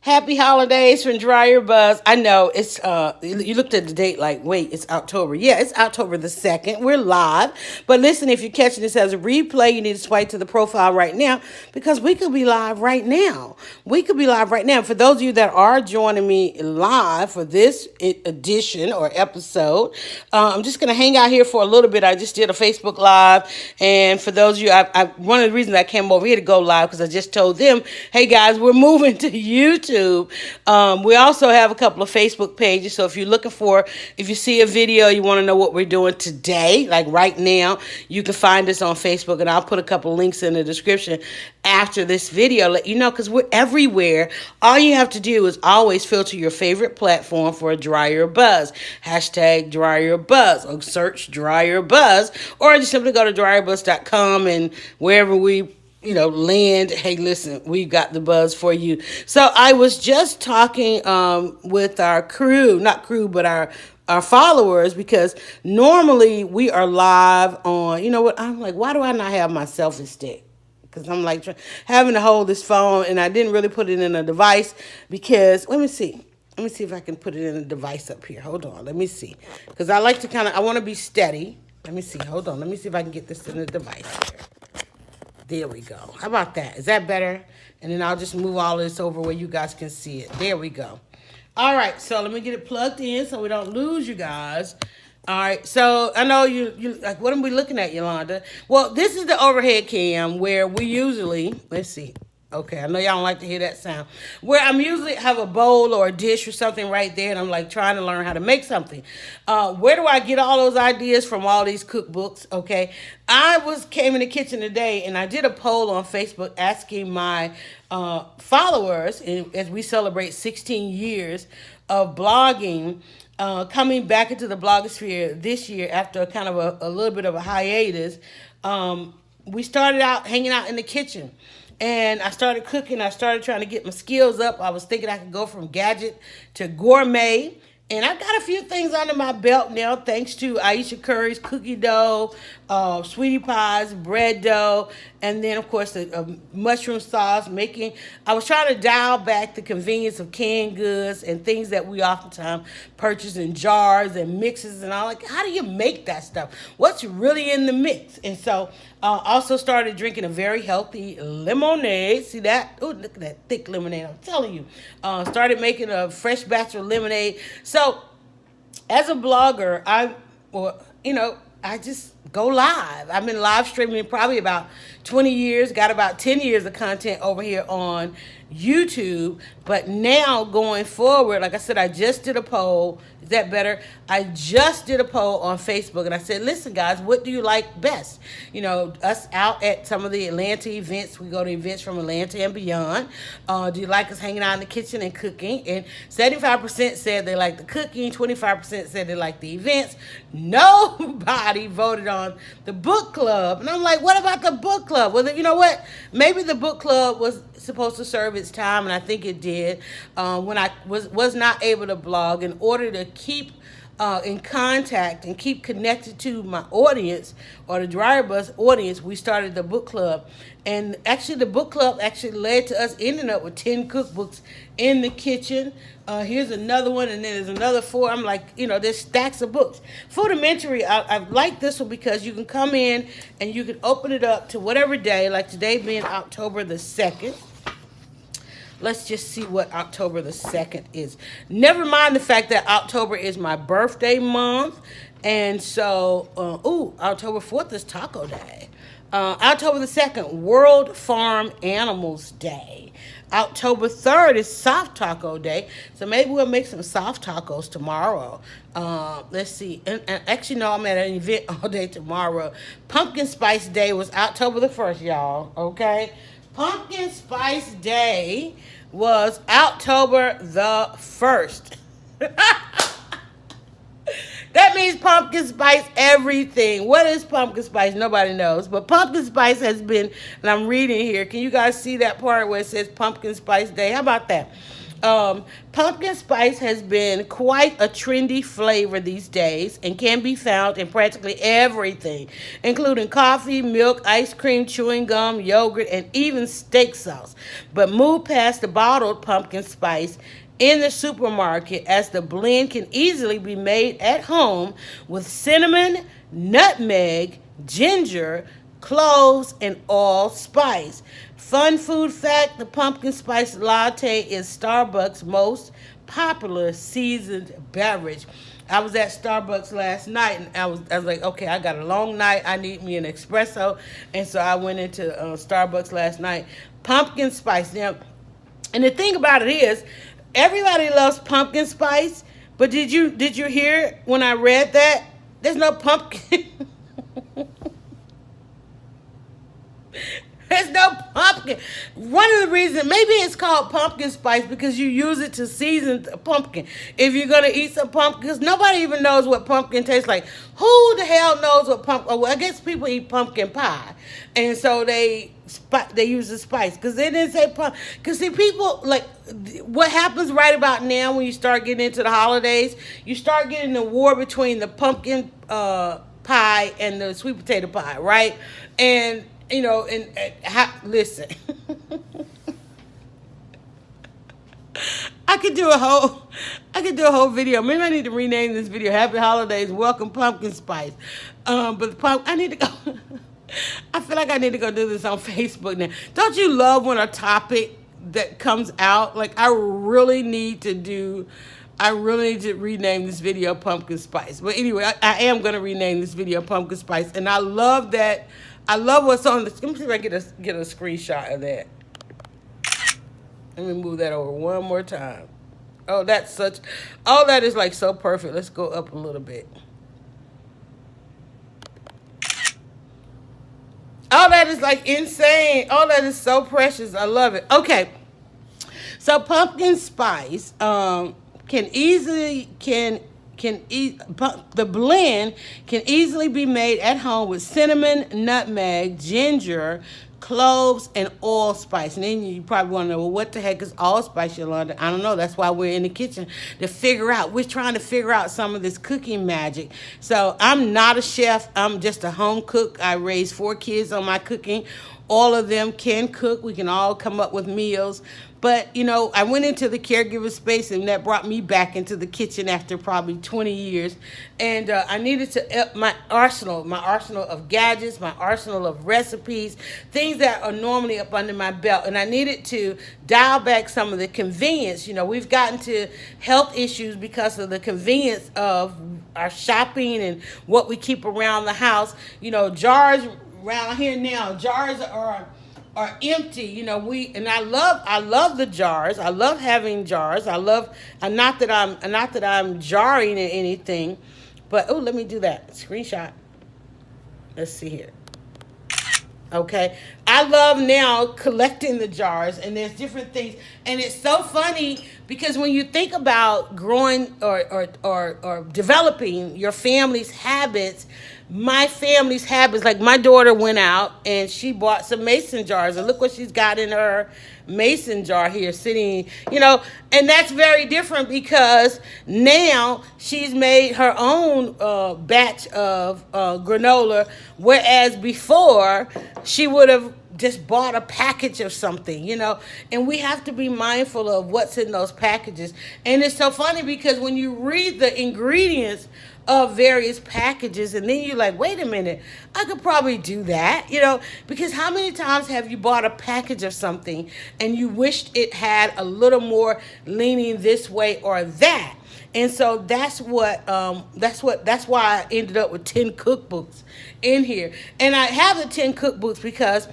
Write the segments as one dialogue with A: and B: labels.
A: Happy holidays from DryerBuzz. I know it's you looked at the date like, wait, it's October. Yeah, it's October the 2nd. We're live. But listen, if you're catching this as a replay, you need to swipe to the profile right now because we could be live right now. We could be live right now. For those of you that are joining me live for this edition or episode, I'm just gonna hang out here for a little bit. I just did a Facebook Live, and for those of you, one of the reasons I came over here to go live because I just told them, hey guys, we're moving to YouTube. We also have a couple of Facebook pages. So if you're looking for, if you see a video, you want to know what we're doing today, like right now, you can find us on Facebook, and I'll put a couple of links in the description after this video, let you know, because we're everywhere. All you have to do is always filter your favorite platform for a DryerBuzz. Hashtag DryerBuzz, or search DryerBuzz, or just simply go to DryerBuzz.com, and wherever we land, hey, listen, we've got the buzz for you. So I was just talking with our crew, not crew, but our followers, because normally we are live on, you know what, I'm like, why do I not have my selfie stick? Because I'm like having to hold this phone, and I didn't really put it in a device because, let me see if I can put it in a device up here. Hold on, let me see, because I like to I want to be steady. Let me see, hold on, let me see if I can get this in a device here. There we go. How about that? Is that better? And then I'll just move all this over where you guys can see it. There we go. All right, so let me get it plugged in so we don't lose you guys. All right, so I know you like, what are we looking at, Yolanda? Well, this is the overhead cam where we usually, let's see. Okay, I know y'all don't like to hear that sound. Where I'm usually have a bowl or a dish or something right there, and I'm like trying to learn how to make something. Where do I get all those ideas from? All these cookbooks? Okay, came in the kitchen today, and I did a poll on Facebook asking my followers, as we celebrate 16 years of blogging, coming back into the blogosphere this year after kind of a little bit of a hiatus. We started out hanging out in the kitchen. And I started cooking. I started trying to get my skills up. I was thinking I could go from gadget to gourmet. And I got a few things under my belt now, thanks to Aisha Curry's cookie dough, sweetie pies, bread dough, and then, of course, a mushroom sauce. I was trying to dial back the convenience of canned goods and things that we oftentimes purchase in jars and mixes and all. Like, how do you make that stuff? What's really in the mix? And so, also started drinking a very healthy lemonade. See that? Oh, look at that thick lemonade. I'm telling you. Started making a fresh batch of lemonade. So, as a blogger, I just go live. I've been live streaming probably about 20 years, got about 10 years of content over here on YouTube. But now going forward, like I said, I just did a poll. Is that better? I just did a poll on Facebook, and I said, listen, guys, what do you like best? Us out at some of the Atlanta events. We go to events from Atlanta and beyond. Do you like us hanging out in the kitchen and cooking? And 75% said they like the cooking. 25% said they like the events. Nobody voted on the book club. And I'm like, what about the book club? Well, you know what? Maybe the book club was supposed to serve its time, and I think it did. When I was not able to blog, in order to keep in contact and keep connected to my audience, or the DryerBuzz audience, we started the book club. And actually, the book club actually led to us ending up with 10 cookbooks in the kitchen. Here's another one, and then there's another 4. I'm like, there's stacks of books. Foodimentary, I like this one because you can come in and you can open it up to whatever day, like today being October the 2nd. Let's just see what October the 2nd is. Never mind the fact that October is my birthday month. And so, October 4th is Taco Day. October the 2nd, World Farm Animals Day. October 3rd is Soft Taco Day. So maybe we'll make some soft tacos tomorrow. Let's see. And actually, no, I'm at an event all day tomorrow. Pumpkin Spice Day was October the 1st, y'all. Okay? Pumpkin Spice Day was October the 1st. That means pumpkin spice everything. What is pumpkin spice? Nobody knows. But pumpkin spice has been, and I'm reading here. Can you guys see that part where it says Pumpkin Spice Day? How about that? Pumpkin spice has been quite a trendy flavor these days and can be found in practically everything, including coffee, milk, ice cream, chewing gum, yogurt, and even steak sauce. But move past the bottled pumpkin spice in the supermarket, as the blend can easily be made at home with cinnamon, nutmeg, ginger, cloves, and allspice. Fun food fact: the pumpkin spice latte is Starbucks' most popular seasoned beverage. I was at Starbucks last night, and I was like, okay, I got a long night. I need me an espresso, and so I went into Starbucks last night. Pumpkin spice. Now, and the thing about it is, everybody loves pumpkin spice, but did you hear when I read that? There's no pumpkin. There's no pumpkin. One of the reasons, maybe it's called pumpkin spice because you use it to season the pumpkin. If you're gonna eat some pumpkin, because nobody even knows what pumpkin tastes like. Who the hell knows what pumpkin? Oh, well, I guess people eat pumpkin pie, and so they use the spice because they didn't say pumpkin. Because see, people like what happens right about now when you start getting into the holidays, you start getting the war between the pumpkin pie and the sweet potato pie, right? And listen, I could do a whole, I could do a whole video. Maybe I need to rename this video "Happy Holidays, Welcome Pumpkin Spice." But I need to go. I feel like I need to go do this on Facebook now. Don't you love when a topic that comes out? Like I really need to rename this video Pumpkin Spice. But anyway, I am going to rename this video Pumpkin Spice. And I love that. I love what's on the... Let me see if I get a screenshot of that. Let me move that over one more time. Oh, that is like so perfect. Let's go up a little bit. Oh, that is like insane. Oh, that is so precious. I love it. Okay. So pumpkin spice the blend can easily be made at home with cinnamon, nutmeg, ginger, cloves, and allspice. And then you probably want to know, well, what the heck is allspice, Yolanda? I don't know. That's why we're in the kitchen we're trying to figure out some of this cooking magic. So I'm not a chef. I'm just a home cook. I raised 4 kids on my cooking. All of them can cook. We can all come up with meals. But, I went into the caregiver space, and that brought me back into the kitchen after probably 20 years. And I needed to up my arsenal of gadgets, my arsenal of recipes, things that are normally up under my belt. And I needed to dial back some of the convenience. We've gotten to health issues because of the convenience of our shopping and what we keep around the house. Jars around here now, jars are empty. I love the jars. I love having jars. Not that I'm jarring at anything, but let me do that screenshot. Let's see here. Okay, I love now collecting the jars, and there's different things, and it's so funny because when you think about growing or developing your family's habits, my family's habits, like my daughter went out and she bought some mason jars, and look what she's got in her mason jar here sitting, and that's very different because now she's made her own batch of granola, whereas before she would have just bought a package of something, and we have to be mindful of what's in those packages. And it's so funny because when you read the ingredients of various packages, and then you're like, wait a minute, I could probably do that, because how many times have you bought a package of something and you wished it had a little more leaning this way or that? And so that's why I ended up with 10 cookbooks in here. And I have the 10 cookbooks because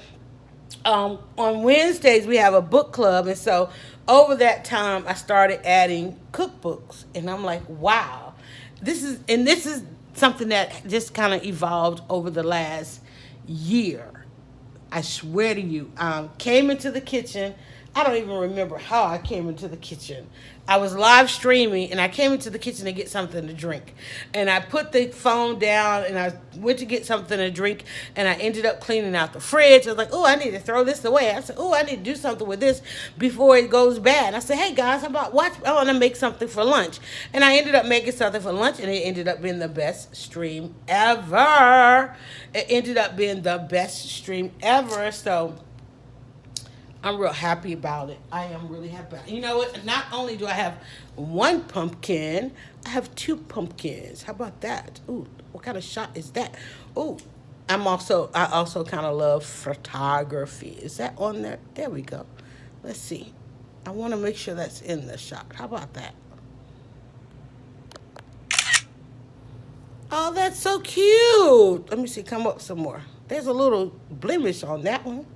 A: on Wednesdays we have a book club, and so over that time I started adding cookbooks, and I'm like, wow. This is something that just kind of evolved over the last year. I swear to you. Came into the kitchen. I don't even remember how I came into the kitchen. I was live streaming and I came into the kitchen to get something to drink. And I put the phone down and I went to get something to drink and I ended up cleaning out the fridge. I was like, oh, I need to throw this away. I said, oh, I need to do something with this before it goes bad. I said, hey guys, how about watch? I want to make something for lunch. And I ended up making something for lunch and it ended up being the best stream ever. It ended up being the best stream ever. So I'm real happy about it. I am really happy about it. You know what? Not only do I have one pumpkin, I have two pumpkins. How about that? Ooh, what kind of shot is that? Ooh, I also kind of love photography. Is that on there? There we go. Let's see. I want to make sure that's in the shot. How about that? Oh, that's so cute. Let me see. Come up some more. There's a little blemish on that one.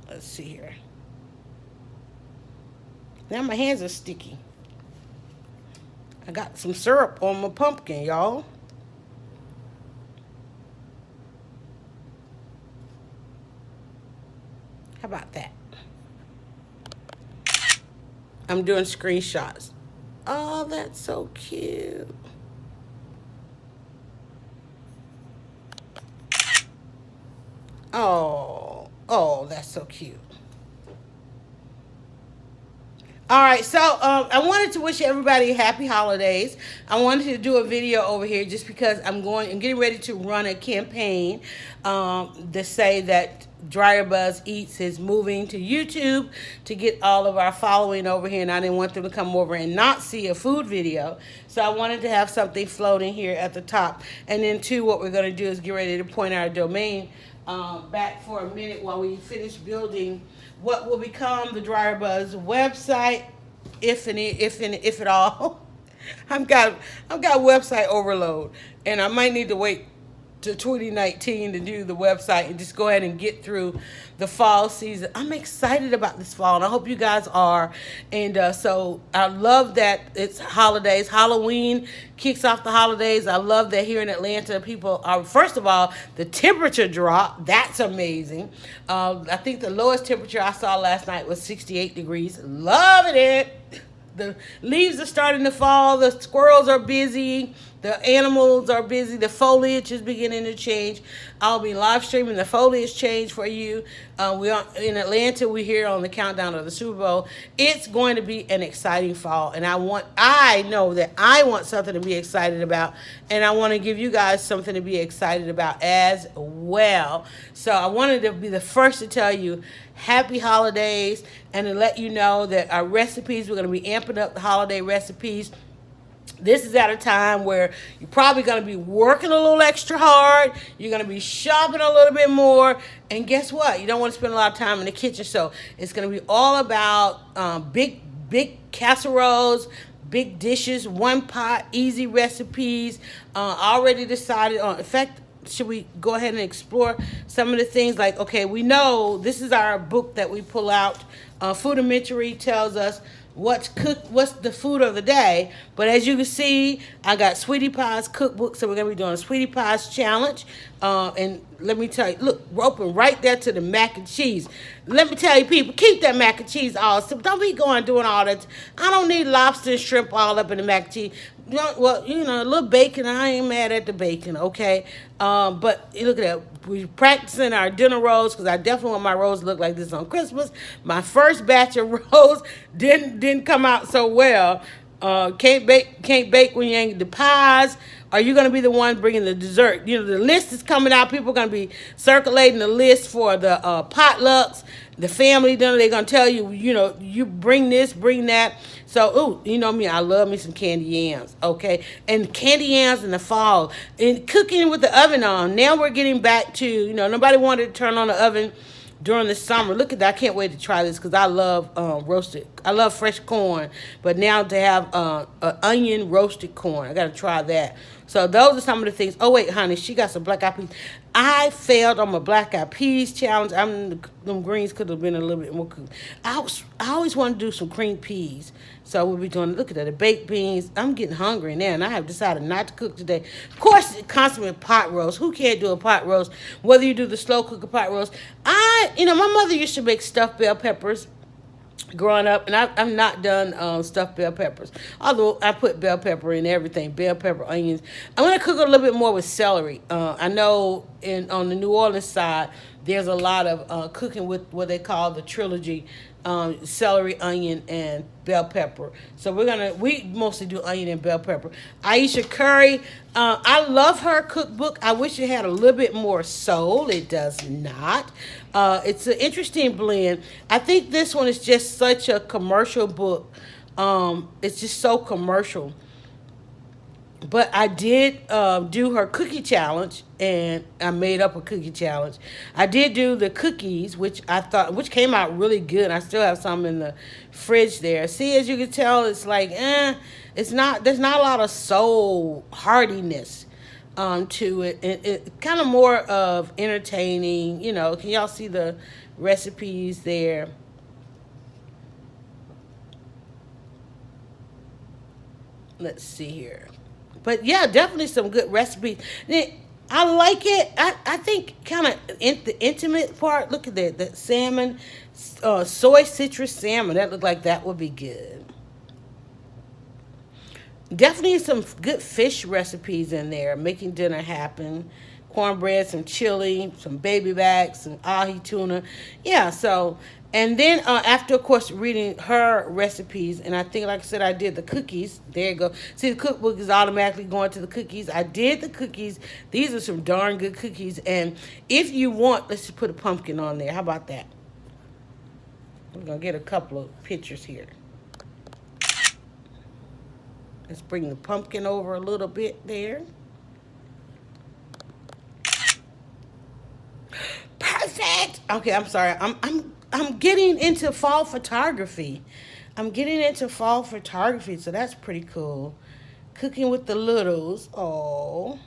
A: Let's see here. Now my hands are sticky. I got some syrup on my pumpkin, y'all. How about that? I'm doing screenshots. Oh, that's so cute. Oh, that's so cute. All right, so I wanted to wish everybody happy holidays. I wanted to do a video over here just because I'm getting ready to run a campaign to say that DryerBuzz Eats is moving to YouTube to get all of our following over here, and I didn't want them to come over and not see a food video. So I wanted to have something floating here at the top. And then, too, what we're going to do is get ready to point our domain back for a minute while we finish building what will become the DryerBuzz website, if at all. I've got website overload, and I might need to wait to 2019 to do the website and just go ahead and get through the fall season. I'm excited about this fall, and I hope you guys are. And so I love that it's holidays. Halloween kicks off the holidays. I love that here in Atlanta, people are, first of all, the temperature drop. That's amazing. I think the lowest temperature I saw last night was 68 degrees. Loving it. The leaves are starting to fall. The squirrels are busy. The animals are busy. The foliage is beginning to change. I'll be live streaming the foliage change for you. We are in Atlanta. We're here on the countdown of the Super Bowl. It's going to be an exciting fall, and I know that I want something to be excited about, and I want to give you guys something to be excited about as well. So I wanted to be the first to tell you happy holidays and to let you know that our recipes, we're going to be amping up the holiday recipes. This is at a time where you're probably going to be working a little extra hard. You're going to be shopping a little bit more. And guess what? You don't want to spend a lot of time in the kitchen. So it's going to be all about big casseroles, big dishes, one pot, easy recipes. Already decided on, in fact, should we go ahead and explore some of the things like, okay, we know this is our book that we pull out. Foodimentary tells us what's the food of the day. But as you can see, I got Sweetie Pie's cookbook, so we're going to be doing a Sweetie Pie's challenge. And let me tell you, look, we're open right there to the mac and cheese. Let me tell you, people, keep that mac and cheese all simple. Don't be doing all that. I don't need lobster and shrimp all up in the mac and cheese. Well, a little bacon. I ain't mad at the bacon, okay? But look at that. We're practicing our dinner rolls because I definitely want my rolls to look like this on Christmas. My first batch of rolls didn't come out so well. Can't bake when you ain't the pies. Are you going to be the one bringing the dessert? The list is coming out. People are going to be circulating the list for the potlucks, the family dinner. They're going to tell you, you bring this, bring that. So, you know me, I love me some candy yams, okay? And candy yams in the fall. And cooking with the oven on. Now we're getting back to, nobody wanted to turn on the oven during the summer. Look at that. I can't wait to try this because I love roasted. I love fresh corn. But now to have onion roasted corn. I got to try that. So those are some of the things. Oh wait, honey, she got some black eyed peas. I failed on my black eyed peas challenge. Them greens could have been a little bit more cooked. I always want to do some cream peas. So we'll be doing, look at that, the baked beans. I'm getting hungry now, and I have decided not to cook today. Of course, consummate pot roast. Who can't do a pot roast? Whether you do the slow cooker pot roast. My mother used to make stuffed bell peppers growing up, and I've not done stuffed bell peppers. Although I put bell pepper in everything, bell pepper, onions. I'm gonna cook it a little bit more with celery. I know on the New Orleans side, there's a lot of cooking with what they call the trilogy: celery, onion, and bell pepper. So we mostly do onion and bell pepper. Aisha Curry, I love her cookbook. I wish it had a little bit more soul. It does not. It's an interesting blend. I think this one is just such a commercial book. It's just so commercial. But I did do her cookie challenge, and I made up a cookie challenge. I did do the cookies, which came out really good. I still have some in the fridge there. See, as you can tell, it's like, there's not a lot of soul hardiness to it. It kind of more of entertaining. Can y'all see the recipes there? Let's see here. But yeah, definitely some good recipes. I like it. I think kind of the intimate part. Look at that. That salmon, soy citrus salmon. That looked like that would be good. Definitely some good fish recipes in there. Making dinner happen. Cornbread, some chili, some baby back, some ahi tuna. Yeah, so, and then after, of course, reading her recipes, and I think, like I said, I did the cookies. There you go. See, the cookbook is automatically going to the cookies. I did the cookies. These are some darn good cookies. And if you want, let's just put a pumpkin on there. How about that? We're going to get a couple of pictures here. Let's bring the pumpkin over a little bit there. Perfect. Okay, I'm sorry. I'm getting into fall photography. So that's pretty cool. Cooking with the littles. Oh,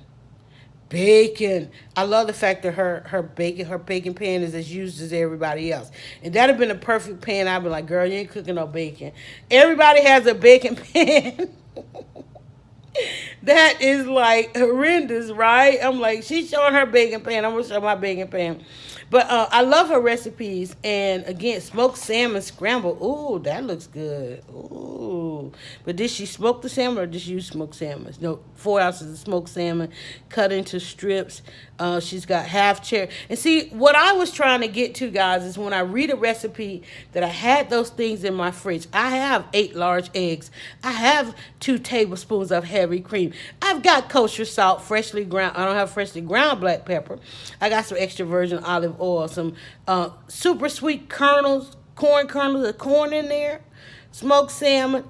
A: bacon. I love the fact that her bacon pan is as used as everybody else. And that'd have been a perfect pan. I'd be like, girl, you ain't cooking no bacon. Everybody has a bacon pan. That is like horrendous, right? I'm like, she's showing her bacon pan. I'm gonna show my bacon pan. But I love her recipes. And again, smoked salmon scramble. Ooh, that looks good. Ooh. But did she smoke the salmon or did she use smoked salmon? No, 4 ounces of smoked salmon cut into strips. She's got half cherry. And see, what I was trying to get to, guys, is when I read a recipe that I had those things in my fridge. I have 8 large eggs. I have 2 tablespoons of heavy cream. I've got kosher salt, freshly ground. I don't have freshly ground black pepper. I got some extra virgin olive oil, some super sweet kernels, corn kernels, the corn in there. Smoked salmon,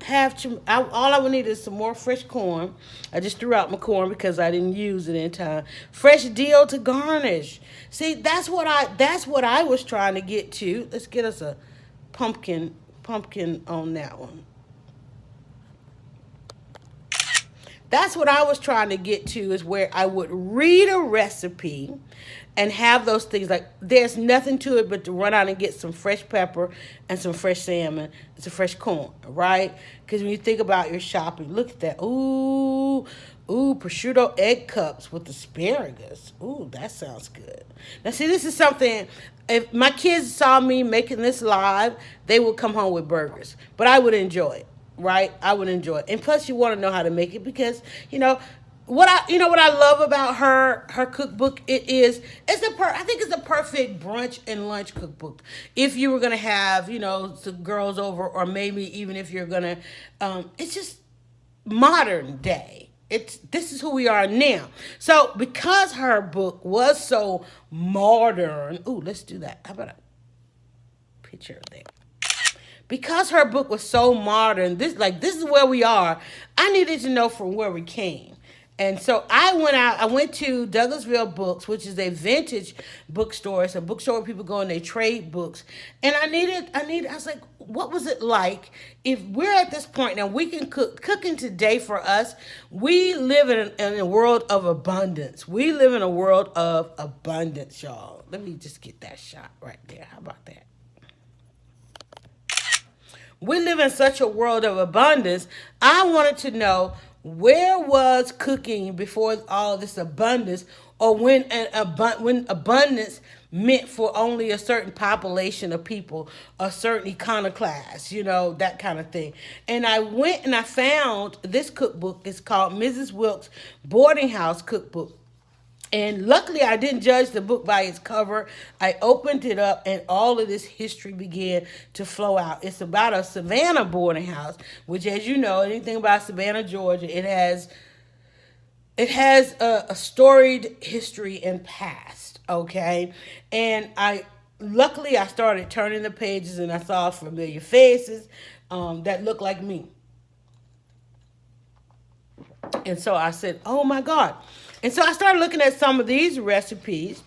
A: all I would need is some more fresh corn. I just threw out my corn because I didn't use it in time. Fresh dill to garnish. See, that's what I was trying to get to. Let's get us a pumpkin on that one. That's what I was trying to get to, is where I would read a recipe and have those things. Like, there's nothing to it but to run out and get some fresh pepper and some fresh salmon and some fresh corn, right? Because when you think about your shopping, look at that. Ooh, prosciutto egg cups with asparagus. Ooh, that sounds good. Now, see, this is something, if my kids saw me making this live, they would come home with burgers. But I would enjoy it. Right, I would enjoy it, and plus you want to know how to make it, because what I love about her cookbook. I think it's a perfect brunch and lunch cookbook. If you were gonna have some girls over, or maybe even if you're gonna, it's just modern day. This is who we are now. So because her book was so modern, let's do that. How about a picture of that? Because her book was so modern, this is where we are. I needed to know from where we came. And so I went to Douglasville Books, which is a vintage bookstore. It's a bookstore where people go and they trade books. And I was like, what was it like if we're at this point now? We can cooking today for us. We live in a world of abundance. We live in a world of abundance, y'all. Let me just get that shot right there. How about that? We live in such a world of abundance. I wanted to know, where was cooking before all this abundance, or when abundance meant for only a certain population of people, a certain iconoclast, that kind of thing. And I went and I found this cookbook. It's called Mrs. Wilkes' Boarding House Cookbook. And luckily, I didn't judge the book by its cover. I opened it up, and all of this history began to flow out. It's about a Savannah boarding house, which, as you know, anything about Savannah, Georgia, it has a storied history and past. Okay, and luckily I started turning the pages, and I saw familiar faces that looked like me. And so I said, oh my God. And so I started looking at some of these recipes.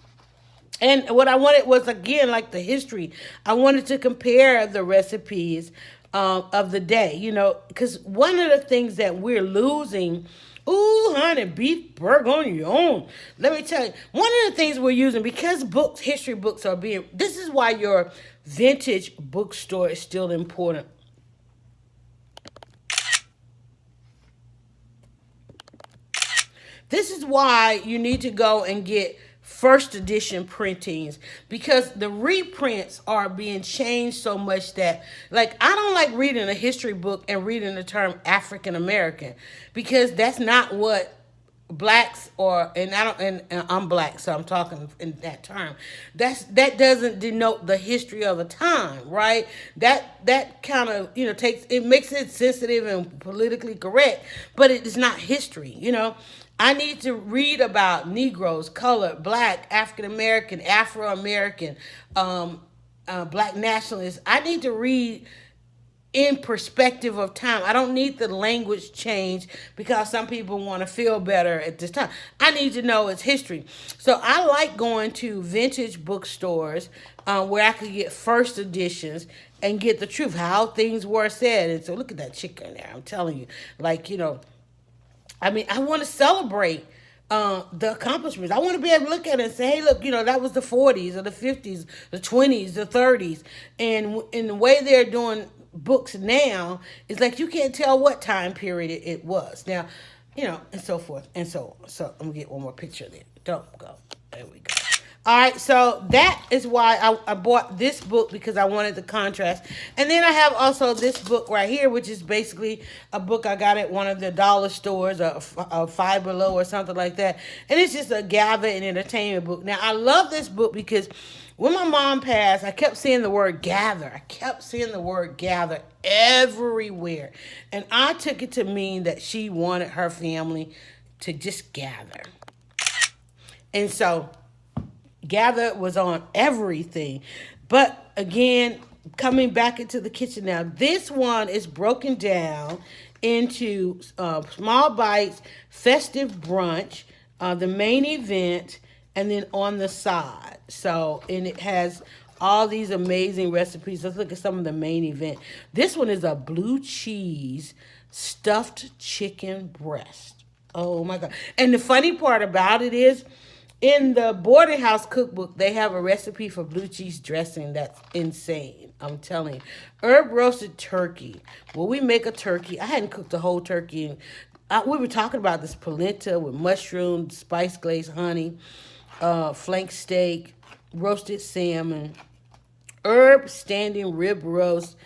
A: And what I wanted was, again, like the history. I wanted to compare the recipes of the day, because one of the things that we're losing, ooh, honey, beef bourguignon. Let me tell you, one of the things we're using, because history books this is why your vintage bookstore is still important. This is why you need to go and get first edition printings, because the reprints are being changed so much that, like, I don't like reading a history book and reading the term African American, because that's not what blacks, and I'm black, so I'm talking in that term. That doesn't denote the history of the time, right? That kind of, makes it sensitive and politically correct, but it is not history. I need to read about Negroes, colored, black, African American, Afro American, black nationalists. I need to read in perspective of time. I don't need the language change because some people want to feel better at this time. I need to know its history. So I like going to vintage bookstores where I could get first editions and get the truth, how things were said. And so look at that chicken there. I'm telling you, I want to celebrate the accomplishments. I want to be able to look at it and say, hey, look, that was the 40s or the 50s, the 20s, the 30s. And in the way they're doing books now, it's like you can't tell what time period it was. Now, and so forth. And so I'm going to get one more picture there. Don't go. There we go. All right, so that is why I bought this book, because I wanted the contrast. And then I have also this book right here, which is basically a book I got at one of the dollar stores, a Five Below or something like that. And it's just a gather and entertainment book. Now, I love this book because when my mom passed, I kept seeing the word gather. I kept seeing the word gather everywhere. And I took it to mean that she wanted her family to just gather. And so gather was on everything. But again, coming back into the kitchen now, this one is broken down into small bites, festive brunch, the main event, and then on the side. So, and it has all these amazing recipes. Let's look at some of the main event. This one is a blue cheese stuffed chicken breast. Oh my God. And the funny part about it is, in the boarding house cookbook, they have a recipe for blue cheese dressing that's insane. I'm telling you. Herb roasted turkey. Well, we make a turkey. I hadn't cooked a whole turkey. We were talking about this polenta with mushrooms, spice glazed honey, flank steak, roasted salmon, herb standing rib roast,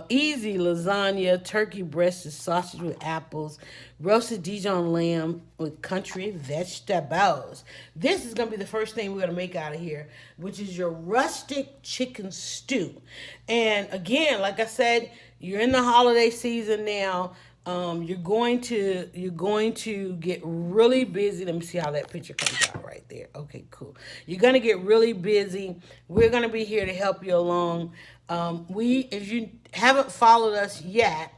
A: easy lasagna, turkey breast and sausage with apples, roasted Dijon lamb with country vegetables. This is going to be the first thing we're going to make out of here, which is your rustic chicken stew. And again, like I said, you're in the holiday season now. You're going to get really busy. Let me see how that picture comes out right there. Okay, cool. You're going to get really busy. We're going to be here to help you along. If you haven't followed us yet,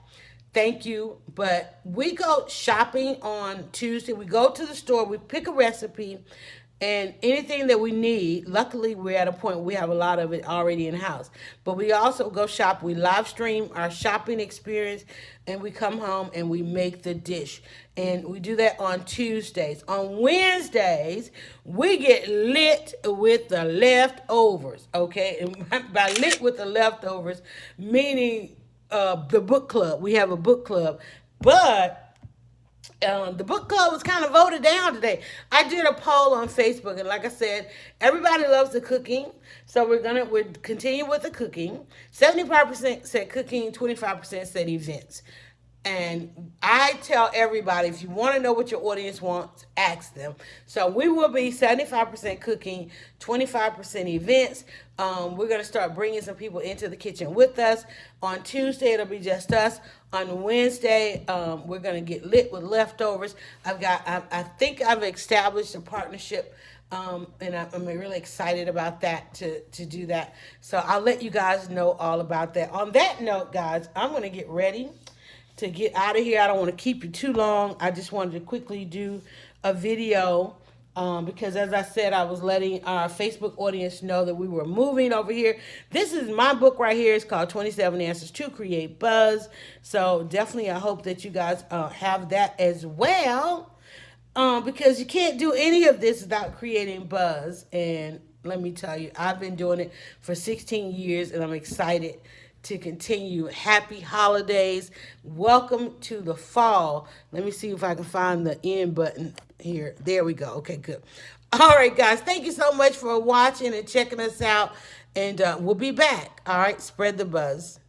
A: Thank you. But we go shopping on Tuesday. We go to the store, we pick a recipe, and anything that we need. Luckily, we're at a point where we have a lot of it already in house. But we also go shop. We live stream our shopping experience, and we come home and we make the dish. And we do that on Tuesdays. On Wednesdays, we get lit with the leftovers. Okay, and by lit with the leftovers, meaning the book club. We have a book club, but the book club was kind of voted down today. I did a poll on Facebook, and like I said, everybody loves the cooking, so we're continue with the cooking. 75% said cooking, 25% said events. And I tell everybody, if you want to know what your audience wants, ask them. So we will be 75% cooking, 25% events. We're going to start bringing some people into the kitchen with us. On Tuesday, it'll be just us. On Wednesday, we're going to get lit with leftovers. I think I've established a partnership, and I'm really excited about that to do that. So I'll let you guys know all about that. On that note, guys, I'm going to get ready to get out of here. I don't want to keep you too long. I just wanted to quickly do a video because, as I said, I was letting our Facebook audience know that we were moving over here. This is my book right here. It's called 27 Answers to Create Buzz. So definitely I hope that you guys have that as well, because you can't do any of this without creating buzz. And let me tell you, I've been doing it for 16 years, and I'm excited to continue. Happy holidays. Welcome to the fall. Let me see if I can find the end button here. There we go. Okay, good. All right, guys. Thank you so much for watching and checking us out. And we'll be back. All right. Spread the buzz.